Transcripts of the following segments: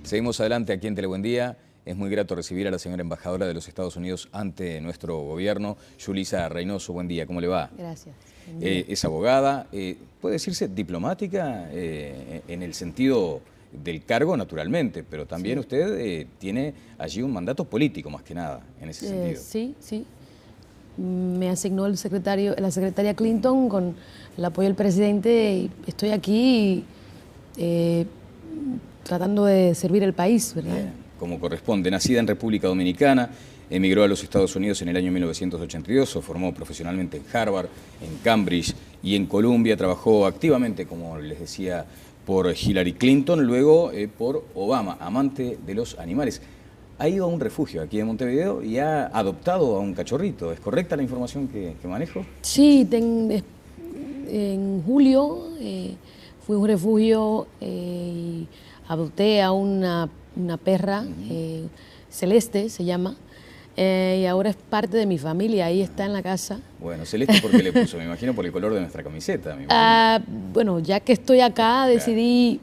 Seguimos adelante aquí en Telebuen Día. Es muy grato recibir a la señora embajadora de los Estados Unidos ante nuestro gobierno, Yulisa Reynoso. Buen día, ¿cómo le va? Gracias. Es abogada, puede decirse diplomática en el sentido del cargo, naturalmente, pero también usted tiene allí un mandato político, más que nada, en ese sentido. Sí. Me asignó la secretaria Clinton con el apoyo del presidente y estoy aquí tratando de servir el país, ¿verdad? Bien. Como corresponde. Nacida en República Dominicana, emigró a los Estados Unidos en el año 1982, se formó profesionalmente en Harvard, en Cambridge y en Columbia, trabajó activamente, como les decía, por Hillary Clinton, luego por Obama, amante de los animales. Ha ido a un refugio aquí en Montevideo y ha adoptado a un cachorrito. ¿Es correcta la información que manejo? Sí, en julio fui a un refugio y adopté a una perra, Celeste se llama, y ahora es parte de mi familia, ahí está en la casa. Bueno, Celeste, ¿por qué le puso? Me imagino por el color de nuestra camiseta. Bueno, ya que estoy acá, decidí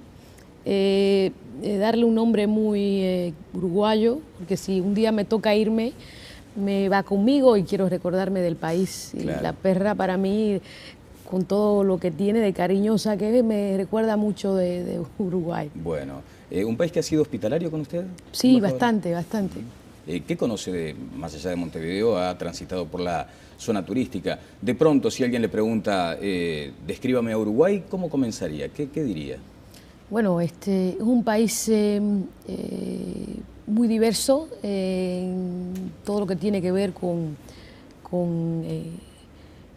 darle un nombre muy uruguayo, porque si un día me toca irme, me va conmigo y quiero recordarme del país. Claro. Y la perra para mí, con todo lo que tiene de cariñosa que es, me recuerda mucho de Uruguay. Bueno, ¿un país que ha sido hospitalario con usted? Sí, bastante. ¿Qué conoce más allá de Montevideo? Ha transitado por la zona turística. De pronto, si alguien le pregunta, descríbame a Uruguay, ¿cómo comenzaría? ¿Qué diría? Bueno, es un país muy diverso en todo lo que tiene que ver con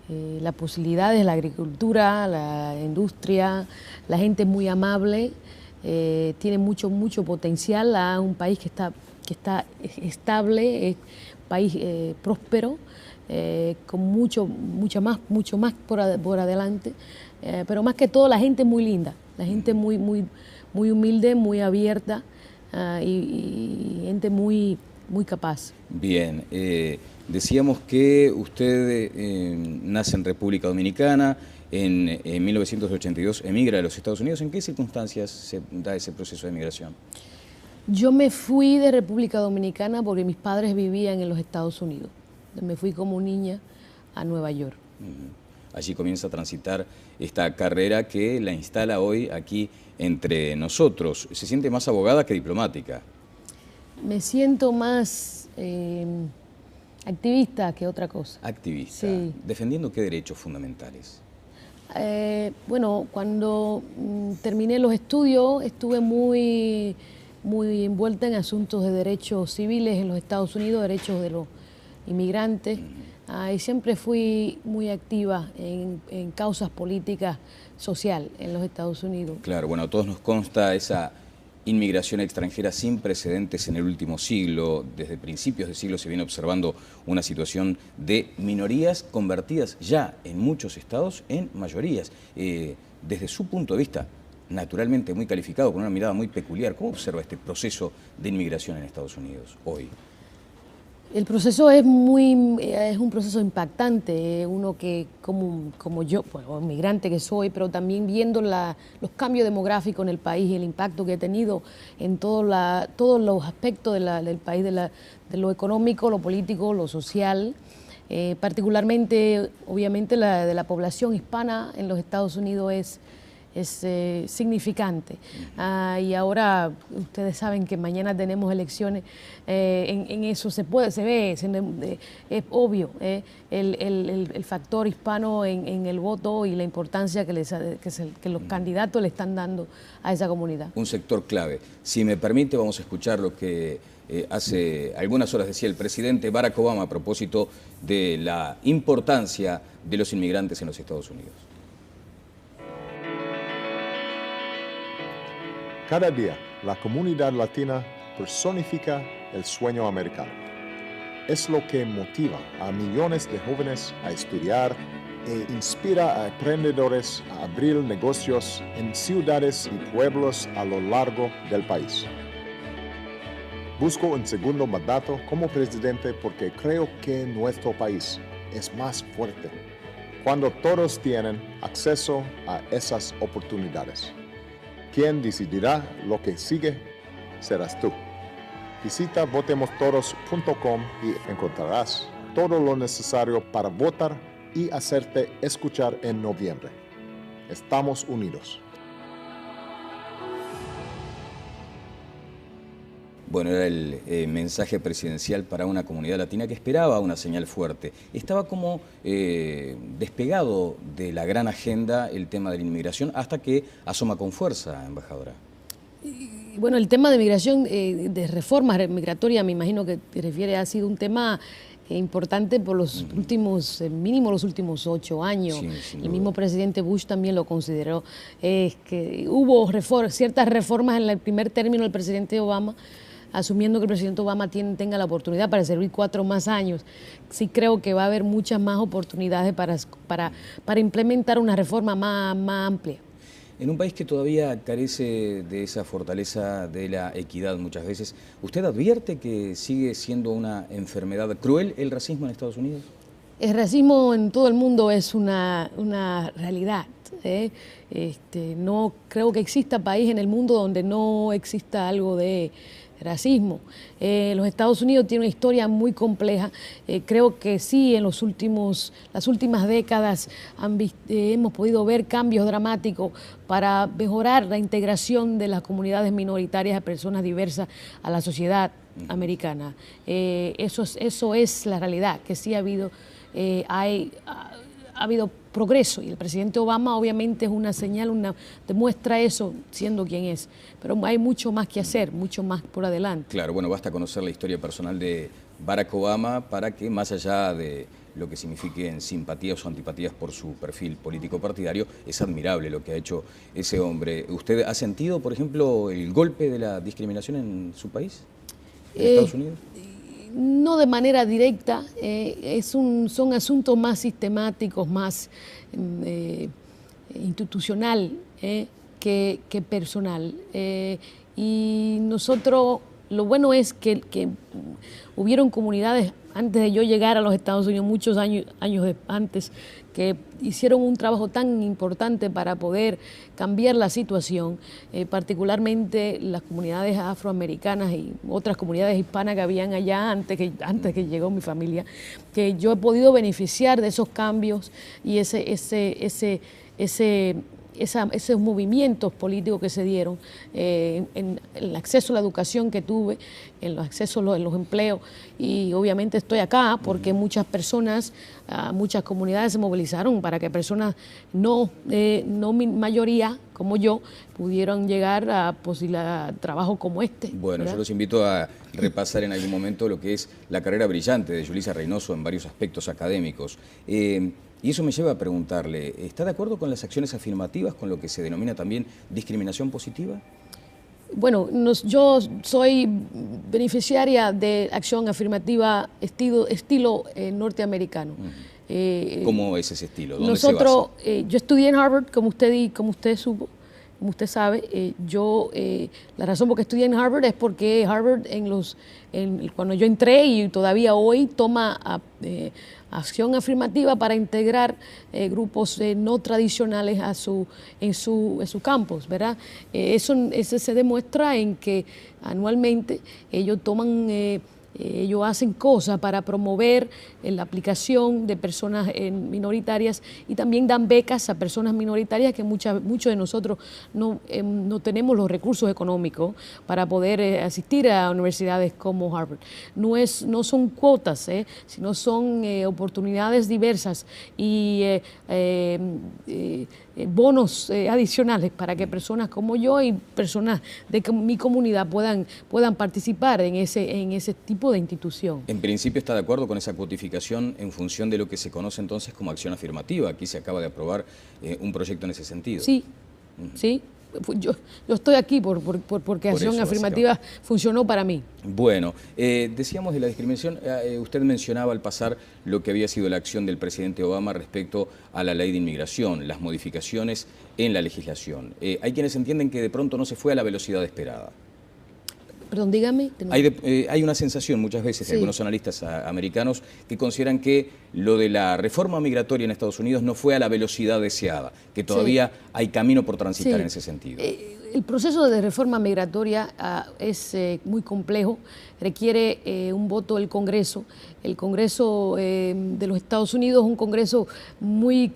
las posibilidades, la agricultura, la industria, la gente es muy amable, tiene mucho potencial, es un país que está estable, es un país próspero, con mucho más por adelante, pero más que todo la gente es muy linda, la gente muy humilde, muy abierta y gente muy capaz. Bien, decíamos que usted nace en República Dominicana, en 1982 emigra a los Estados Unidos. ¿En qué circunstancias se da ese proceso de migración? Yo me fui de República Dominicana porque mis padres vivían en los Estados Unidos. Me fui como niña a Nueva York. Allí comienza a transitar esta carrera que la instala hoy aquí entre nosotros. ¿Se siente más abogada que diplomática? Me siento más activista que otra cosa. Activista. Sí. ¿Defendiendo qué derechos fundamentales? Bueno, cuando terminé los estudios estuve muy envuelta en asuntos de derechos civiles en los Estados Unidos, derechos de los inmigrantes, y siempre fui muy activa en causas políticas social en los Estados Unidos. Claro, bueno, a todos nos consta esa inmigración extranjera sin precedentes en el último siglo. Desde principios de siglo se viene observando una situación de minorías convertidas ya en muchos estados en mayorías. Desde su punto de vista, naturalmente muy calificado, con una mirada muy peculiar, ¿cómo observa este proceso de inmigración en Estados Unidos hoy? El proceso es un proceso impactante, uno que como yo, bueno, inmigrante que soy, pero también viendo los cambios demográficos en el país y el impacto que ha tenido en todos los aspectos del país, de lo económico, lo político, lo social, particularmente, obviamente, de la población hispana en los Estados Unidos es significante. Y ahora ustedes saben que mañana tenemos elecciones, en eso se ve, es obvio el factor hispano en el voto y la importancia que los candidatos le están dando a esa comunidad. Un sector clave. Si me permite, vamos a escuchar lo que hace algunas horas decía el presidente Barack Obama a propósito de la importancia de los inmigrantes en los Estados Unidos. Cada día, la comunidad latina personifica el sueño americano. Es lo que motiva a millones de jóvenes a estudiar e inspira a emprendedores a abrir negocios en ciudades y pueblos a lo largo del país. Busco un segundo mandato como presidente porque creo que nuestro país es más fuerte cuando todos tienen acceso a esas oportunidades. ¿Quién decidirá lo que sigue? serás tú. Visita votemostodos.com y encontrarás todo lo necesario para votar y hacerte escuchar en noviembre. Estamos unidos. Bueno, era el mensaje presidencial para una comunidad latina que esperaba una señal fuerte. Estaba como despegado de la gran agenda el tema de la inmigración hasta que asoma con fuerza, embajadora. Bueno, el tema de migración, de reformas migratorias, me imagino que te refieres, ha sido un tema importante por los últimos, mínimo los últimos 8 años. Sí, el mismo presidente Bush también lo consideró. Que hubo ciertas reformas en el primer término del presidente Obama, asumiendo que el presidente Obama tenga la oportunidad para servir 4 más años. Sí creo que va a haber muchas más oportunidades para implementar una reforma más amplia. En un país que todavía carece de esa fortaleza de la equidad muchas veces, ¿usted advierte que sigue siendo una enfermedad cruel el racismo en Estados Unidos? El racismo en todo el mundo es una realidad. No creo que exista país en el mundo donde no exista algo de racismo. Los Estados Unidos tienen una historia muy compleja. Creo que sí, en las últimas décadas hemos podido ver cambios dramáticos para mejorar la integración de las comunidades minoritarias, de personas diversas a la sociedad americana. Eso es la realidad, que sí ha habido progreso, y el presidente Obama obviamente es una señal, demuestra eso siendo quien es, pero hay mucho más que hacer, mucho más por adelante. Claro, bueno, basta conocer la historia personal de Barack Obama para que, más allá de lo que signifiquen simpatías o antipatías por su perfil político partidario, es admirable lo que ha hecho ese hombre. ¿Usted ha sentido, por ejemplo, el golpe de la discriminación en su país, en Estados Unidos? No de manera directa, son asuntos más sistemáticos, más institucional que personal. Y nosotros, lo bueno es que hubieron comunidades antes de yo llegar a los Estados Unidos, muchos años antes, que hicieron un trabajo tan importante para poder cambiar la situación, particularmente las comunidades afroamericanas y otras comunidades hispanas que habían allá antes que llegó mi familia, que yo he podido beneficiar de esos cambios y esos movimientos políticos que se dieron, en el acceso a la educación que tuve, en el acceso a los empleos, y obviamente estoy acá porque muchas personas, muchas comunidades se movilizaron para que personas no mayoría como yo pudieran llegar a trabajo como este. Bueno, ¿verdad? yo los invito a repasar en algún momento lo que es la carrera brillante de Yulisa Reynoso en varios aspectos académicos. Y eso me lleva a preguntarle, ¿está de acuerdo con las acciones afirmativas, con lo que se denomina también discriminación positiva? Bueno, yo soy beneficiaria de acción afirmativa estilo norteamericano. ¿Cómo es ese estilo? ¿Dónde Nosotros, se basa? yo estudié en Harvard, como usted supo, como usted sabe. La razón por que estudié en Harvard es porque Harvard cuando yo entré y todavía hoy toma acción afirmativa para integrar grupos no tradicionales en su campus, ¿verdad? Eso se demuestra en que anualmente ellos hacen cosas para promover la aplicación de personas minoritarias, y también dan becas a personas minoritarias que muchos de nosotros no tenemos los recursos económicos para poder asistir a universidades como Harvard. No son cuotas, sino son oportunidades diversas y bonos adicionales para que personas como yo y personas de mi comunidad puedan participar en ese tipo de institución. En principio está de acuerdo con esa cuotificación en función de lo que se conoce entonces como acción afirmativa. Aquí se acaba de aprobar un proyecto en ese sentido. Sí, sí. Yo estoy aquí porque acción afirmativa funcionó para mí. Bueno, decíamos de la discriminación, usted mencionaba al pasar lo que había sido la acción del presidente Obama respecto a la ley de inmigración, las modificaciones en la legislación. Hay quienes entienden que de pronto no se fue a la velocidad esperada. Perdón, dígame. Hay una sensación muchas veces de algunos analistas americanos que consideran que lo de la reforma migratoria en Estados Unidos no fue a la velocidad deseada, que todavía hay camino por transitar en ese sentido. El proceso de reforma migratoria es muy complejo, requiere un voto del Congreso. El Congreso de los Estados Unidos es un Congreso muy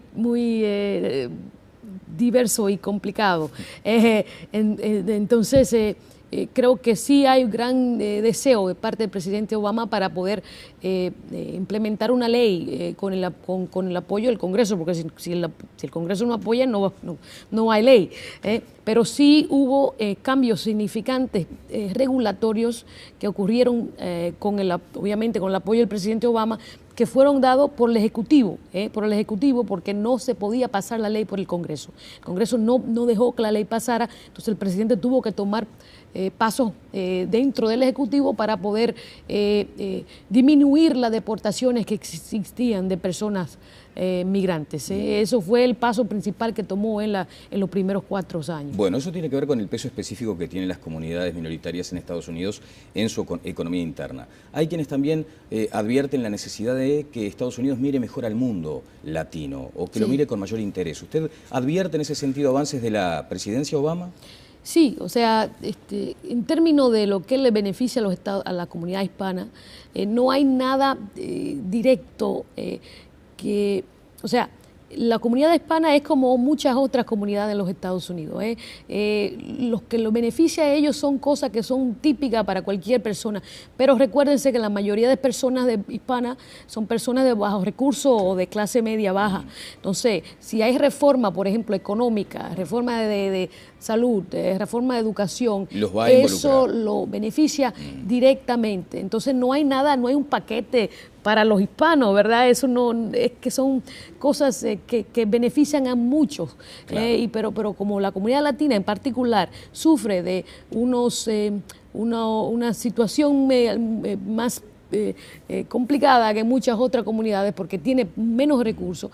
diverso y complicado. Entonces, creo que sí hay un gran deseo de parte del presidente Obama para poder implementar una ley con el apoyo del Congreso, porque si el Congreso no apoya, no hay ley. Pero sí hubo cambios significantes regulatorios que ocurrieron obviamente con el apoyo del presidente Obama, que fueron dados por el Ejecutivo, porque no se podía pasar la ley por el Congreso. El Congreso no dejó que la ley pasara, entonces el presidente tuvo que tomar pasos dentro del Ejecutivo para poder disminuir las deportaciones que existían de personas migrantes. Eso fue el paso principal que tomó en los primeros 4 años. Bueno, eso tiene que ver con el peso específico que tienen las comunidades minoritarias en Estados Unidos en su economía interna. Hay quienes también advierten la necesidad de que Estados Unidos mire mejor al mundo latino o que lo mire con mayor interés. ¿Usted advierte en ese sentido avances de la presidencia Obama? Sí, o sea, en términos de lo que le beneficia a la comunidad hispana, no hay nada directo o sea, la comunidad hispana es como muchas otras comunidades en los Estados Unidos. Los que los beneficia a ellos son cosas que son típicas para cualquier persona, pero recuérdense que la mayoría de personas hispanas son personas de bajos recursos o de clase media baja. Entonces, si hay reforma, por ejemplo, económica, reforma de salud, reforma de educación, eso lo beneficia directamente. Entonces no hay un paquete para los hispanos, ¿verdad? Eso no es que son cosas que benefician a muchos, claro. Pero como la comunidad latina en particular sufre de una situación más complicada que muchas otras comunidades porque tiene menos recursos.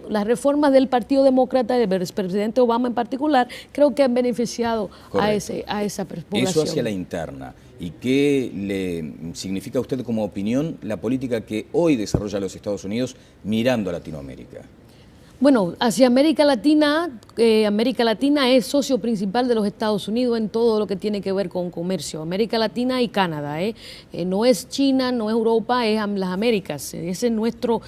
Las reformas del Partido Demócrata, del presidente Obama en particular, creo que han beneficiado a esa población. Eso hacia la interna. ¿Y qué le significa a usted como opinión la política que hoy desarrolla los Estados Unidos mirando a Latinoamérica? Bueno, hacia América Latina es socio principal de los Estados Unidos en todo lo que tiene que ver con comercio. América Latina y Canadá. No es China, no es Europa, es las Américas. Ese es nuestro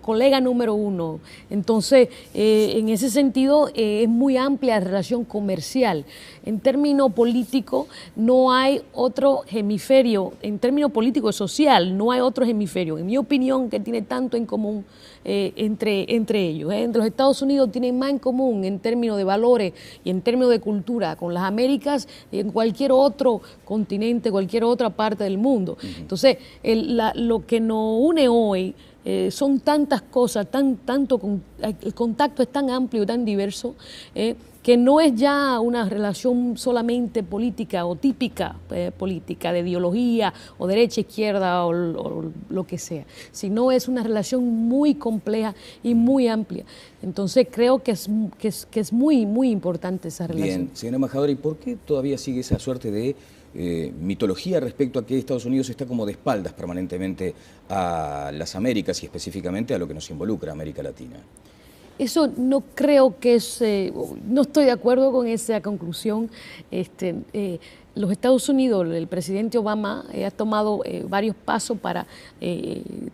colega número 1. Entonces, en ese sentido, es muy amplia la relación comercial. En términos políticos, no hay otro hemisferio, en términos político y social, no hay otro hemisferio, en mi opinión, que tiene tanto en común entre ellos. Entre los Estados Unidos tienen más en común en términos de valores y en términos de cultura con las Américas y en cualquier otro continente, cualquier otra parte del mundo. Entonces, lo que nos une hoy son tantas cosas, el contacto es tan amplio y tan diverso que no es ya una relación solamente política o típica política de ideología o derecha, izquierda o lo que sea, sino es una relación muy compleja y muy amplia. Entonces creo que es muy, muy importante esa relación. Bien, señora embajadora, ¿y por qué todavía sigue esa suerte de mitología respecto a que Estados Unidos está como de espaldas permanentemente a las Américas y específicamente a lo que nos involucra América Latina? Eso no creo que no estoy de acuerdo con esa conclusión. Los Estados Unidos, el presidente Obama ha tomado varios pasos para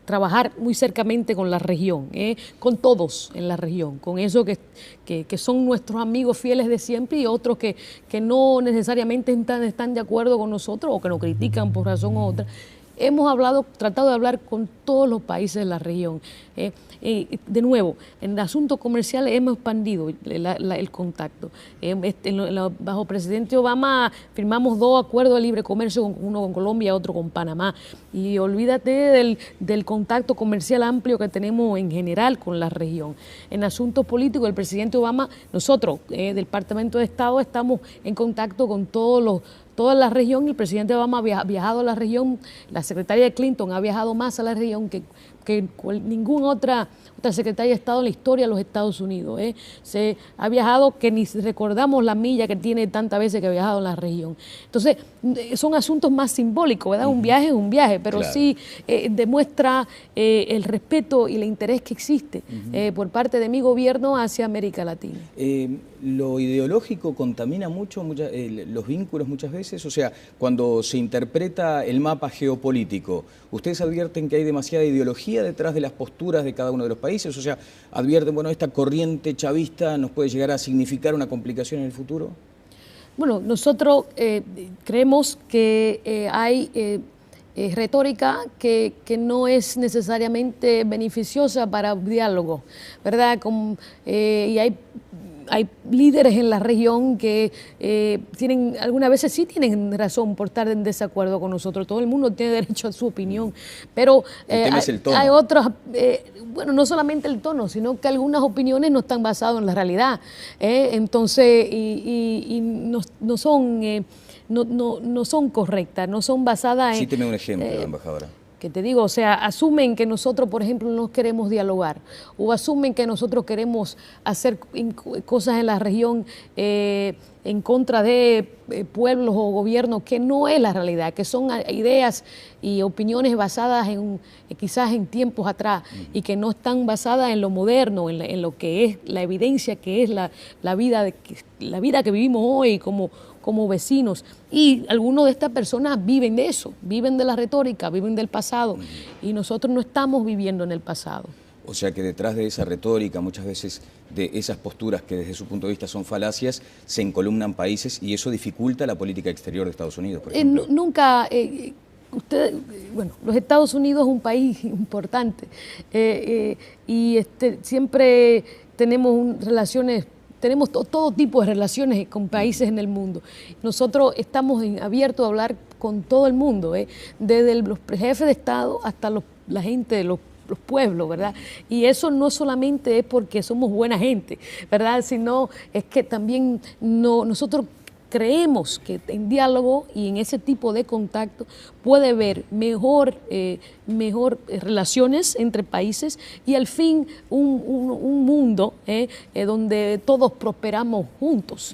trabajar muy cercamente con la región, con todos en la región, con eso que son nuestros amigos fieles de siempre y otros que no necesariamente están de acuerdo con nosotros o que nos critican por razón u otra. Hemos tratado de hablar con todos los países de la región. De nuevo, en el asunto comercial hemos expandido el contacto. Bajo presidente Obama firmamos 2 acuerdos de libre comercio, uno con Colombia y otro con Panamá. Y olvídate del contacto comercial amplio que tenemos en general con la región. En asuntos políticos, el presidente Obama, nosotros del Departamento de Estado estamos en contacto con toda la región. El presidente Obama ha viajado a la región, la secretaria Clinton ha viajado más a la región que ninguna otra secretaria de Estado en la historia de los Estados Unidos. Se ha viajado que ni recordamos la milla que tiene tantas veces que ha viajado en la región. Entonces, son asuntos más simbólicos, ¿verdad? Un viaje es un viaje, pero claro, sí demuestra el respeto y el interés que existe por parte de mi gobierno hacia América Latina. Lo ideológico contamina mucho los vínculos muchas veces, o sea, cuando se interpreta el mapa geopolítico, ¿ustedes advierten que hay demasiada ideología detrás de las posturas de cada uno de los países? O sea, advierten, bueno, esta corriente chavista nos puede llegar a significar una complicación en el futuro. Bueno, nosotros creemos que hay retórica que no es necesariamente beneficiosa para diálogo, ¿verdad? Y hay líderes en la región que algunas veces sí tienen razón por estar en desacuerdo con nosotros. Todo el mundo tiene derecho a su opinión, pero hay otras, bueno, no solamente el tono, sino que algunas opiniones no están basadas en la realidad, entonces, y no son correctas, no son basadas en... Cíteme un ejemplo, embajadora. Que te digo, o sea, asumen que nosotros, por ejemplo, no queremos dialogar, o asumen que nosotros queremos hacer cosas en la región en contra de pueblos o gobiernos, que no es la realidad, que son ideas y opiniones basadas quizás en tiempos atrás, y que no están basadas en lo moderno, en lo que es la evidencia que es la vida que vivimos hoy como vecinos. Y algunos de estas personas viven de eso, viven de la retórica, viven del pasado, y nosotros no estamos viviendo en el pasado. O sea que detrás de esa retórica, muchas veces de esas posturas que desde su punto de vista son falacias, se encolumnan países y eso dificulta la política exterior de Estados Unidos, por ejemplo. Nunca... bueno, los Estados Unidos es un país importante y siempre tenemos relaciones. Tenemos todo tipo de relaciones con países en el mundo. Nosotros estamos abiertos a hablar con todo el mundo, desde los jefes de Estado hasta la gente de los pueblos, ¿verdad? Y eso no solamente es porque somos buena gente, ¿verdad? Sino es que también nosotros creemos que en diálogo y en ese tipo de contacto puede haber mejor relaciones entre países y al fin un mundo donde todos prosperamos juntos.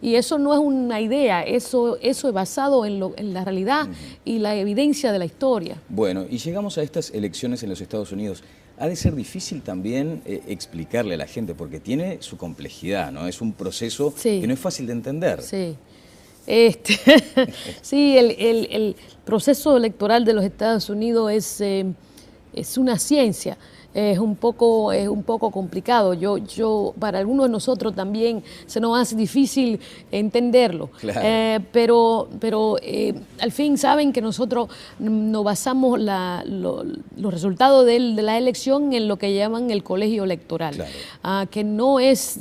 Y eso no es una idea, eso es basado en la realidad y la evidencia de la historia. Bueno, y llegamos a estas elecciones en los Estados Unidos. Ha de ser difícil también explicarle a la gente, porque tiene su complejidad, ¿no? Es un proceso que no es fácil de entender. Sí, sí, el proceso electoral de los Estados Unidos es una ciencia. Es un poco complicado. Para algunos de nosotros también se nos hace difícil entenderlo. Claro. Pero al fin saben que nosotros nos basamos los resultados de la elección en lo que llaman el colegio electoral, claro. Que no es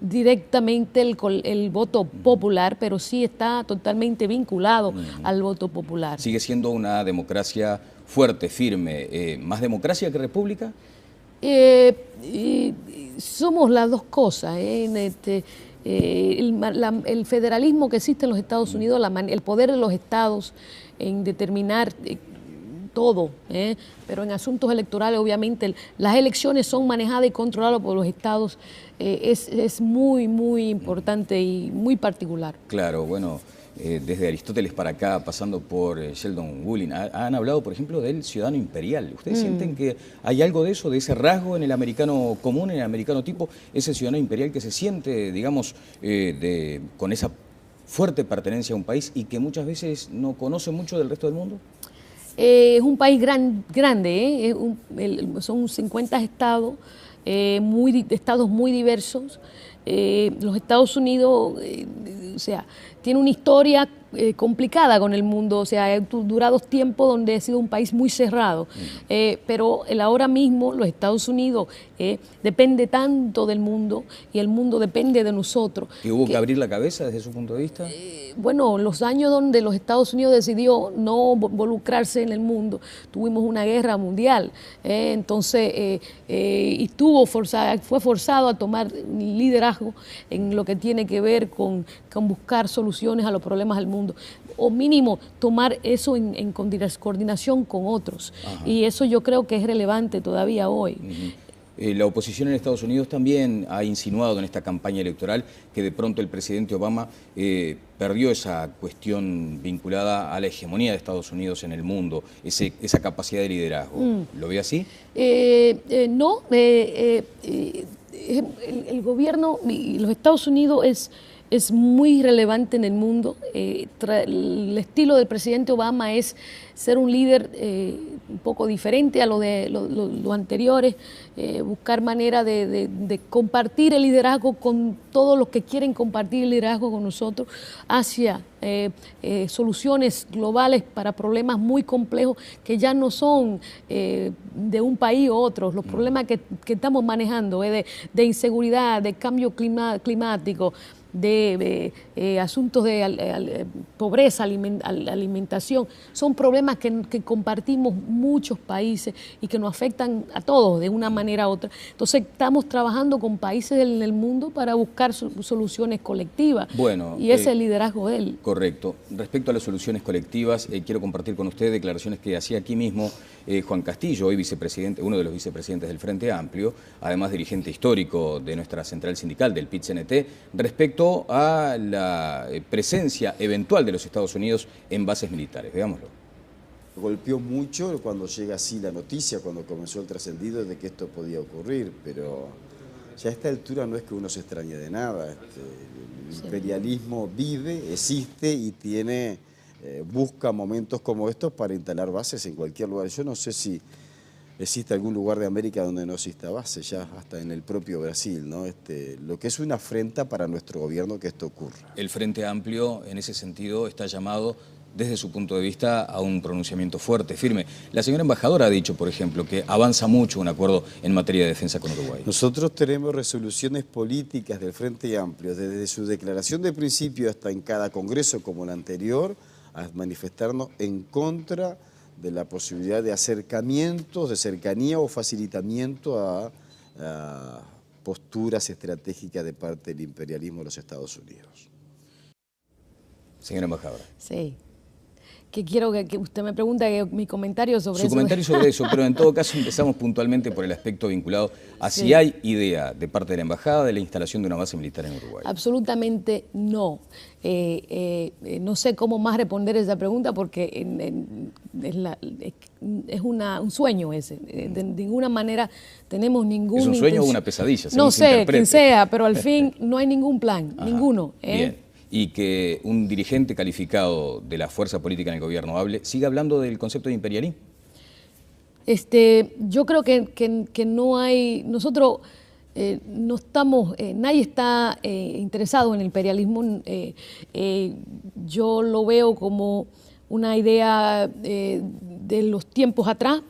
directamente el voto popular, pero sí está totalmente vinculado al voto popular. ¿Sigue siendo una democracia fuerte, firme, más democracia que república? Somos las dos cosas. El federalismo que existe en los Estados Unidos, el poder de los estados en determinar todo, pero en asuntos electorales obviamente las elecciones son manejadas y controladas por los estados, es muy, muy importante y muy particular. Claro, bueno. Desde Aristóteles para acá, pasando por Sheldon Woolley, han hablado, por ejemplo, del ciudadano imperial. ¿Ustedes sienten que hay algo de eso, de ese rasgo en el americano común, en el americano tipo, ese ciudadano imperial que se siente, digamos, con esa fuerte pertenencia a un país y que muchas veces no conoce mucho del resto del mundo? Es un país grande, son 50 estados, estados muy diversos. Los Estados Unidos, o sea, tiene una historia complicada con el mundo, o sea, ha durado tiempos donde ha sido un país muy cerrado, pero ahora mismo los Estados Unidos depende tanto del mundo y el mundo depende de nosotros. ¿Y hubo que abrir la cabeza desde su punto de vista? Bueno, los años donde los Estados Unidos decidió no involucrarse en el mundo, tuvimos una guerra mundial, entonces y fue forzado a tomar liderazgo en lo que tiene que ver con buscar soluciones soluciones a los problemas del mundo, o mínimo tomar eso en coordinación con otros. Ajá. Y eso yo creo que es relevante todavía hoy. La oposición en Estados Unidos también ha insinuado en esta campaña electoral que de pronto el presidente Obama perdió esa cuestión vinculada a la hegemonía de Estados Unidos en el mundo, esa capacidad de liderazgo. ¿Lo ve así? No, el gobierno y los Estados Unidos es muy relevante en el mundo. El estilo del presidente Obama es ser un líder un poco diferente a lo de los anteriores, buscar manera de compartir el liderazgo con todos los que quieren compartir el liderazgo con nosotros hacia soluciones globales para problemas muy complejos que ya no son de un país u otro. Los problemas que estamos manejando de inseguridad, de cambio climático, de asuntos de pobreza, alimentación, son problemas que compartimos muchos países y que nos afectan a todos de una manera u otra. Entonces estamos trabajando con países en el mundo para buscar soluciones colectivas. Bueno, y ese es el liderazgo de él. Correcto. Respecto a las soluciones colectivas, quiero compartir con usted declaraciones que hacía aquí mismo Juan Castillo, hoy vicepresidente, uno de los vicepresidentes del Frente Amplio, además dirigente histórico de nuestra central sindical, del PIT-CNT, respecto a la presencia eventual de los Estados Unidos en bases militares. Veámoslo. Golpeó mucho cuando llega así la noticia, cuando comenzó el trascendido de que esto podía ocurrir, pero ya a esta altura no es que uno se extrañe de nada. El imperialismo vive, existe y busca momentos como estos para instalar bases en cualquier lugar. Yo no sé si existe algún lugar de América donde no exista base, ya hasta en el propio Brasil, ¿no? Lo que es una afrenta para nuestro gobierno que esto ocurra. El Frente Amplio, en ese sentido, está llamado, desde su punto de vista, a un pronunciamiento fuerte, firme. La señora embajadora ha dicho, por ejemplo, que avanza mucho un acuerdo en materia de defensa con Uruguay. Nosotros tenemos resoluciones políticas del Frente Amplio, desde su declaración de principio hasta en cada congreso como el anterior, a manifestarnos en contra de la posibilidad de acercamientos, de cercanía o facilitamiento a posturas estratégicas de parte del imperialismo de los Estados Unidos. Señora embajadora. Sí. Que quiero que usted me pregunte mi comentario sobre eso. Su comentario sobre eso, pero en todo caso empezamos puntualmente por el aspecto vinculado a si hay idea de parte de la embajada de la instalación de una base militar en Uruguay. Absolutamente no. No sé cómo más responder esa pregunta porque es un sueño ese. De ninguna manera tenemos ningún... ¿Es un sueño o una pesadilla? No sé, quien sea, pero al fin no hay ningún plan, ninguno. Bien. Y que un dirigente calificado de la fuerza política en el gobierno siga hablando del concepto de imperialismo. Yo creo que no hay, nosotros no estamos, nadie está interesado en el imperialismo. Yo lo veo como una idea de los tiempos atrás.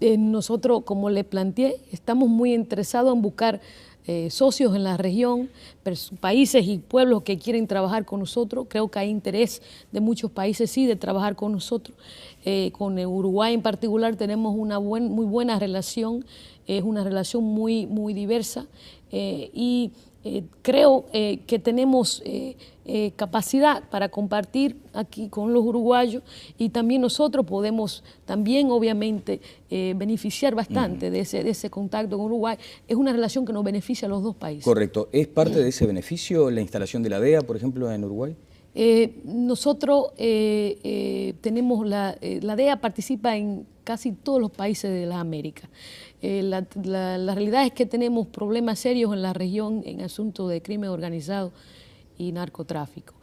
Nosotros, como le planteé, estamos muy interesados en buscar socios en la región, países y pueblos que quieren trabajar con nosotros. Creo que hay interés de muchos países, sí, de trabajar con nosotros. Con Uruguay en particular tenemos una muy buena relación, es una relación muy diversa y creo que tenemos capacidad para compartir aquí con los uruguayos y también nosotros podemos también obviamente beneficiar bastante de ese contacto con Uruguay. Es una relación que nos beneficia a los dos países. Correcto. ¿Es parte de ese beneficio la instalación de la DEA, por ejemplo, en Uruguay? Nosotros tenemos la DEA participa en casi todos los países de las Américas. La realidad es que tenemos problemas serios en la región en asuntos de crimen organizado y narcotráfico.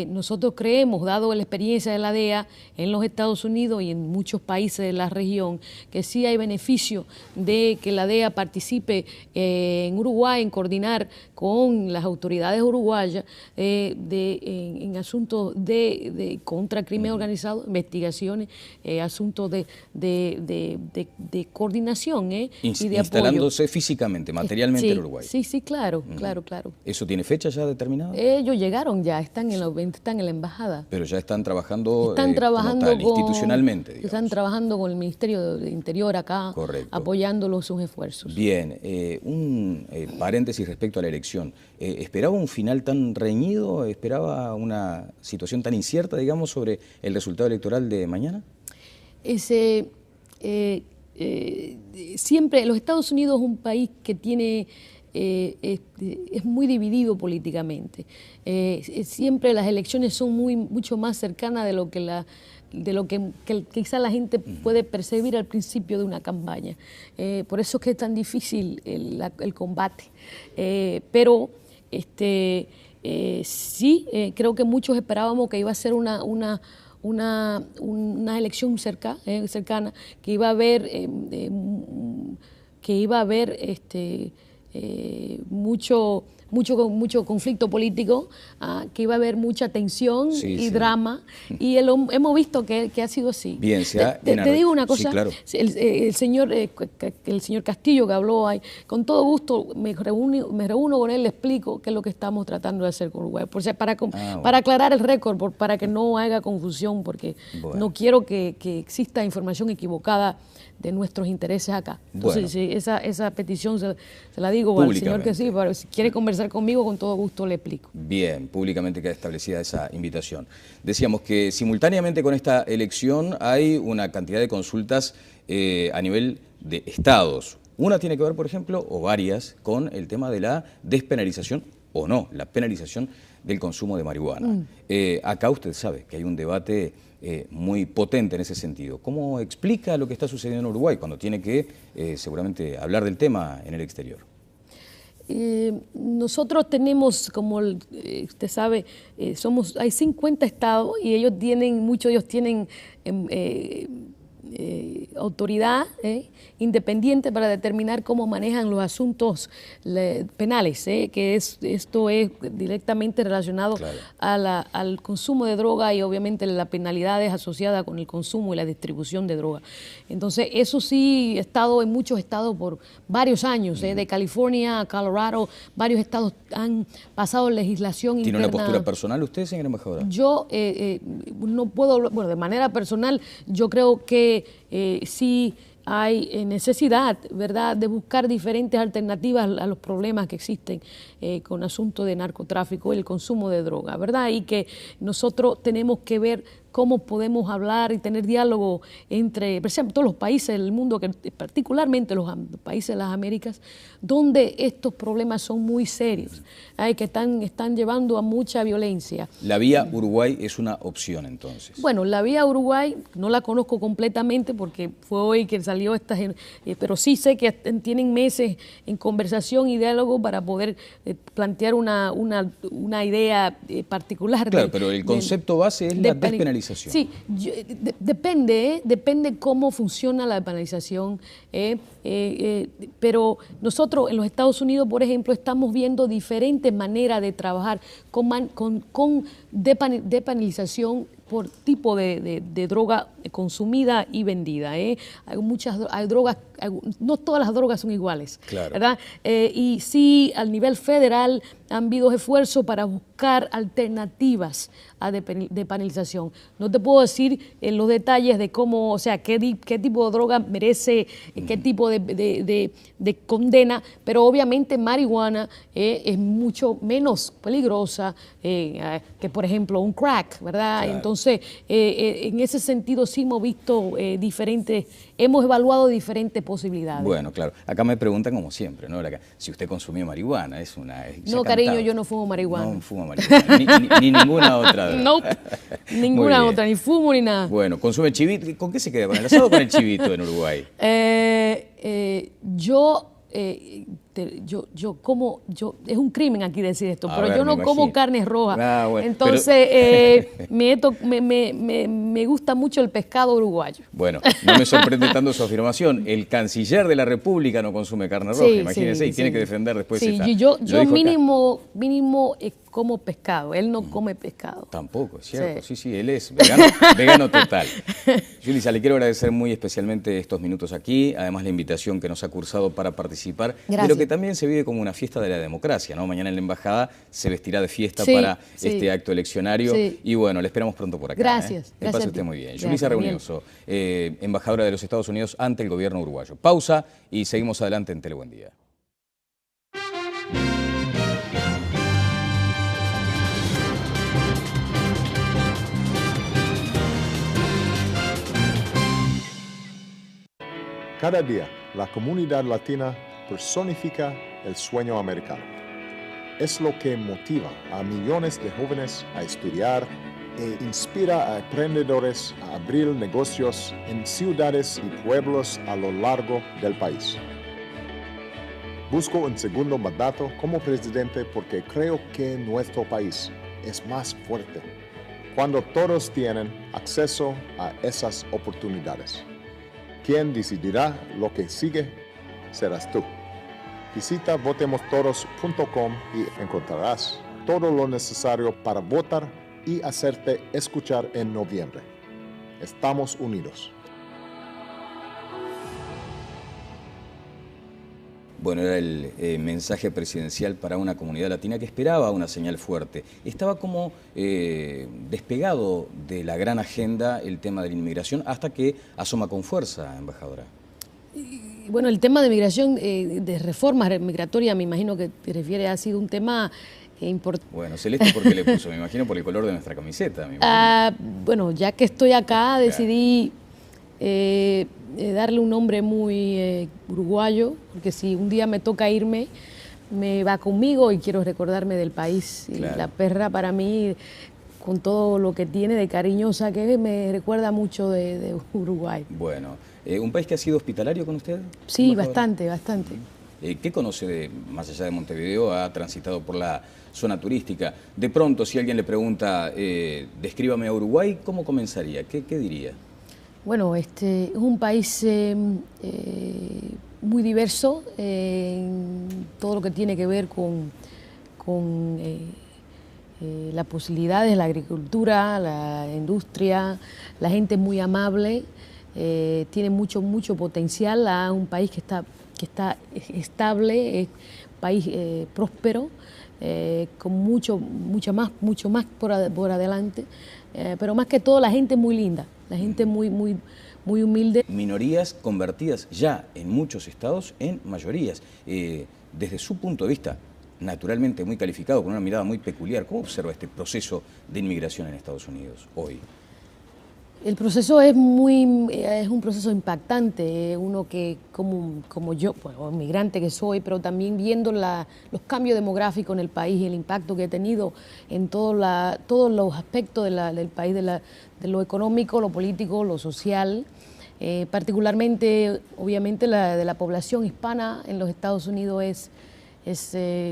Nosotros creemos, dado la experiencia de la DEA en los Estados Unidos y en muchos países de la región, que sí hay beneficio de que la DEA participe en Uruguay, en coordinar con las autoridades uruguayas en asuntos de contra crimen organizado, investigaciones, asuntos de coordinación y de apoyo. Instalándose físicamente, materialmente en Uruguay. Sí, claro, claro. ¿Eso tiene fecha ya determinada? Ellos llegaron ya, están están en la embajada. Pero ya están trabajando, Están trabajando como tal, institucionalmente, digamos. Están trabajando con el Ministerio de Interior acá, Correcto. apoyándolo sus esfuerzos. Bien, un paréntesis respecto a la elección. ¿Esperaba un final tan reñido? ¿Esperaba una situación tan incierta, digamos, sobre el resultado electoral de mañana? Siempre los Estados Unidos es un país que tiene es muy dividido políticamente. Siempre las elecciones son mucho más cercanas de lo que quizá la gente puede percibir al principio de una campaña. Por eso es que es tan difícil el combate. Pero sí, creo que muchos esperábamos que iba a ser una elección cercana, que iba a haber mucho conflicto político, que iba a haber mucha tensión y drama, y hemos visto que ha sido así. Bien, te digo una cosa, sí, claro. el señor Castillo que habló ahí, con todo gusto me reúno con él, le explico qué es lo que estamos tratando de hacer con Uruguay, para aclarar el récord, para que no haya confusión, porque no quiero que exista información equivocada de nuestros intereses acá. Entonces, esa petición se la digo al señor que sí, pero si quiere conversar conmigo, con todo gusto le explico. Bien, públicamente queda establecida esa invitación. Decíamos que simultáneamente con esta elección hay una cantidad de consultas a nivel de estados. Una tiene que ver, por ejemplo, o varias, con el tema de la despenalización o no, la penalización del consumo de marihuana. Acá usted sabe que hay un debate muy potente en ese sentido. ¿Cómo explica lo que está sucediendo en Uruguay cuando tiene que seguramente hablar del tema en el exterior? Nosotros tenemos, como usted sabe, hay 50 estados y muchos de ellos tienen autoridad independiente para determinar cómo manejan los asuntos penales, que esto es directamente relacionado al consumo de droga y obviamente las penalidades asociadas con el consumo y la distribución de droga. Entonces, eso sí, he estado en muchos estados por varios años, de California a Colorado, varios estados han pasado legislación interna. ¿Tiene una postura personal usted, señora embajadora? Yo no puedo hablar, bueno, de manera personal, yo creo que sí hay necesidad, ¿verdad?, de buscar diferentes alternativas a los problemas que existen con asuntos de narcotráfico y el consumo de droga, ¿verdad? Y que nosotros tenemos que ver cómo podemos hablar y tener diálogo entre, por ejemplo, todos los países del mundo, particularmente los países de las Américas, donde estos problemas son muy serios, que están llevando a mucha violencia. ¿La vía Uruguay es una opción, entonces? Bueno, la vía Uruguay no la conozco completamente porque fue hoy que salió pero sí sé que tienen meses en conversación y diálogo para poder plantear una idea particular. Claro, pero el concepto base es la despenalización. Sí, depende cómo funciona la despenalización, pero nosotros en los Estados Unidos, por ejemplo, estamos viendo diferentes maneras de trabajar con despenalización por tipo de droga consumida y vendida. Hay drogas, no todas las drogas son iguales, ¿verdad? Y sí, al nivel federal han habido esfuerzos para buscar alternativas a despenalización. No te puedo decir los detalles de cómo, o sea, qué tipo de droga merece, qué tipo de condena, pero obviamente marihuana es mucho menos peligrosa que, por ejemplo, un crack, ¿verdad? Claro. Entonces, en ese sentido sí hemos visto hemos evaluado diferentes posibilidades. Bueno, claro. Acá me preguntan como siempre, ¿no? Si usted consumió marihuana, es una... No, cariño, yo no fumo marihuana. No fumo marihuana, ni ninguna otra droga. No, ninguna otra, ni fumo ni nada. Bueno, ¿consume chivito? ¿Con qué se queda? ¿Con el asado o con el chivito en Uruguay? Es un crimen aquí decir esto, pero ver, yo no como carnes rojas. Bueno, entonces, me gusta mucho el pescado uruguayo. Bueno, no me sorprende tanto su afirmación. El canciller de la República no consume carne roja, imagínense, y tiene que defender después esta. Yo mínimo como pescado, él no come pescado. Tampoco, es cierto. Sí. Sí, él es vegano, vegano total. Yulisa, le quiero agradecer muy especialmente estos minutos aquí, además la invitación que nos ha cursado para participar de lo que también se vive como una fiesta de la democracia, ¿no? Mañana en la embajada se vestirá de fiesta para este acto eleccionario y bueno, le esperamos pronto por acá. Gracias. Que pase usted muy bien. Yulisa Reunioso, embajadora de los Estados Unidos ante el gobierno uruguayo. Pausa y seguimos adelante en Tele Buen Día. Cada día, la comunidad latina personifica el sueño americano. Es lo que motiva a millones de jóvenes a estudiar e inspira a emprendedores a abrir negocios en ciudades y pueblos a lo largo del país. Busco un segundo mandato como presidente porque creo que nuestro país es más fuerte cuando todos tienen acceso a esas oportunidades. Quien decidirá lo que sigue serás tú. Visita votemostodos.com y encontrarás todo lo necesario para votar y hacerte escuchar en noviembre. Estamos unidos. Bueno, era el mensaje presidencial para una comunidad latina que esperaba una señal fuerte. Estaba como despegado de la gran agenda el tema de la inmigración hasta que asoma con fuerza, embajadora. Bueno, el tema de migración, de reformas migratorias, me imagino que te refieres, ha sido un tema importante. Bueno, celeste, ¿por qué le puso? Me imagino por el color de nuestra camiseta. Bueno, ya que estoy acá, decidí darle un nombre muy uruguayo, porque si un día me toca irme, me va conmigo y quiero recordarme del país. Claro. Y la perra para mí, con todo lo que tiene de cariñosa que es, me recuerda mucho de Uruguay. Bueno, ¿un país que ha sido hospitalario con usted? Sí, embajadora? bastante. ¿Qué conoce más allá de Montevideo? Ha transitado por la zona turística. De pronto, si alguien le pregunta, descríbame a Uruguay, ¿cómo comenzaría? ¿Qué diría? Bueno, es un país muy diverso en todo lo que tiene que ver con las posibilidades de la agricultura, la industria, la gente es muy amable, tiene mucho potencial, es un país que está estable, es un país próspero, con mucho más por adelante, pero más que todo la gente es muy linda, la gente muy humilde. Minorías convertidas ya en muchos estados en mayorías. Desde su punto de vista, naturalmente muy calificado, con una mirada muy peculiar, ¿cómo observa este proceso de inmigración en Estados Unidos hoy? El proceso es un proceso impactante, uno que como yo, bueno, inmigrante que soy, pero también viendo los cambios demográficos en el país y el impacto que ha tenido en todos los aspectos del país, de lo económico, lo político, lo social, particularmente, obviamente, de la población hispana en los Estados Unidos es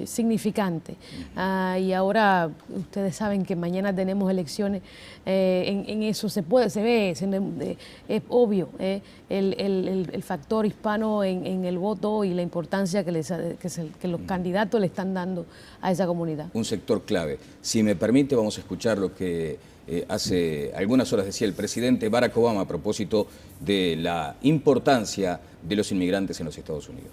significante. Y ahora ustedes saben que mañana tenemos elecciones, en eso se ve, es obvio el factor hispano en el voto y la importancia que los candidatos le están dando a esa comunidad. Un sector clave. Si me permite, vamos a escuchar lo que hace algunas horas decía el presidente Barack Obama a propósito de la importancia de los inmigrantes en los Estados Unidos.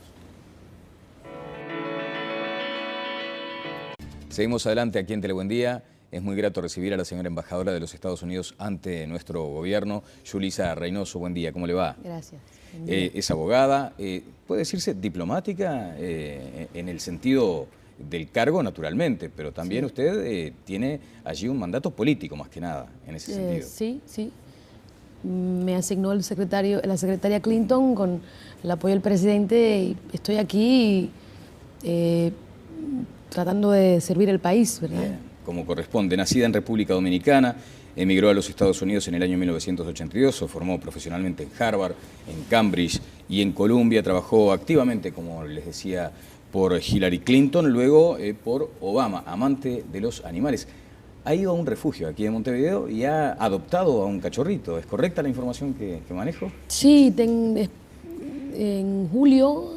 Seguimos adelante aquí en Tele Buen Día. Es muy grato recibir a la señora embajadora de los Estados Unidos ante nuestro gobierno, Yulisa Reunioso. Buen día, ¿cómo le va? Gracias. Es abogada, puede decirse diplomática en el sentido del cargo, naturalmente, pero también usted tiene allí un mandato político, más que nada, en ese sentido. Sí. Me asignó la secretaria Clinton con el apoyo del presidente y estoy aquí tratando de servir el país, ¿verdad? Bien, como corresponde. Nacida en República Dominicana, emigró a los Estados Unidos en el año 1982, se formó profesionalmente en Harvard, en Cambridge y en Columbia, trabajó activamente, como les decía, por Hillary Clinton, luego por Obama, amante de los animales. Ha ido a un refugio aquí en Montevideo y ha adoptado a un cachorrito. ¿Es correcta la información que manejo? Sí, en julio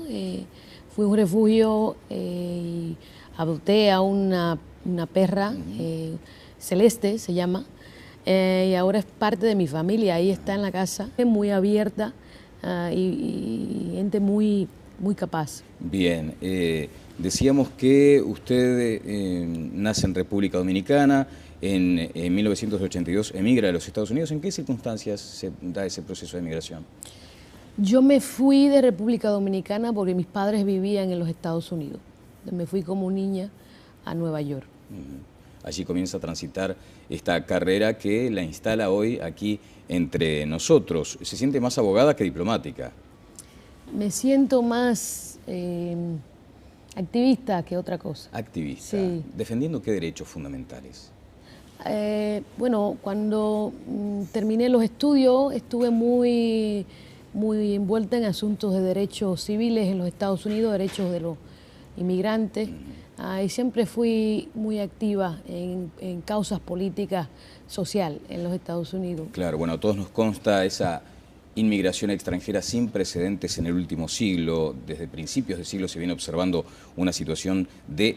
fui a un refugio y adopté a una una perra, Celeste se llama, y ahora es parte de mi familia, ahí está en la casa, es muy abierta y gente muy, muy capaz. Bien, decíamos que usted nace en República Dominicana, en 1982 emigra a los Estados Unidos. ¿En qué circunstancias se da ese proceso de migración? Yo me fui de República Dominicana porque mis padres vivían en los Estados Unidos. Me fui como niña a Nueva York. Allí comienza a transitar esta carrera que la instala hoy aquí entre nosotros. Se siente más abogada que diplomática. Me siento más activista que otra cosa. Activista. Sí. ¿Defendiendo qué derechos fundamentales? Bueno, cuando terminé los estudios estuve muy envuelta en asuntos de derechos civiles en los Estados Unidos, derechos de los inmigrantes, y siempre fui muy activa en causas políticas social en los Estados Unidos. Claro, bueno, a todos nos consta esa inmigración extranjera sin precedentes en el último siglo. Desde principios de siglo se viene observando una situación de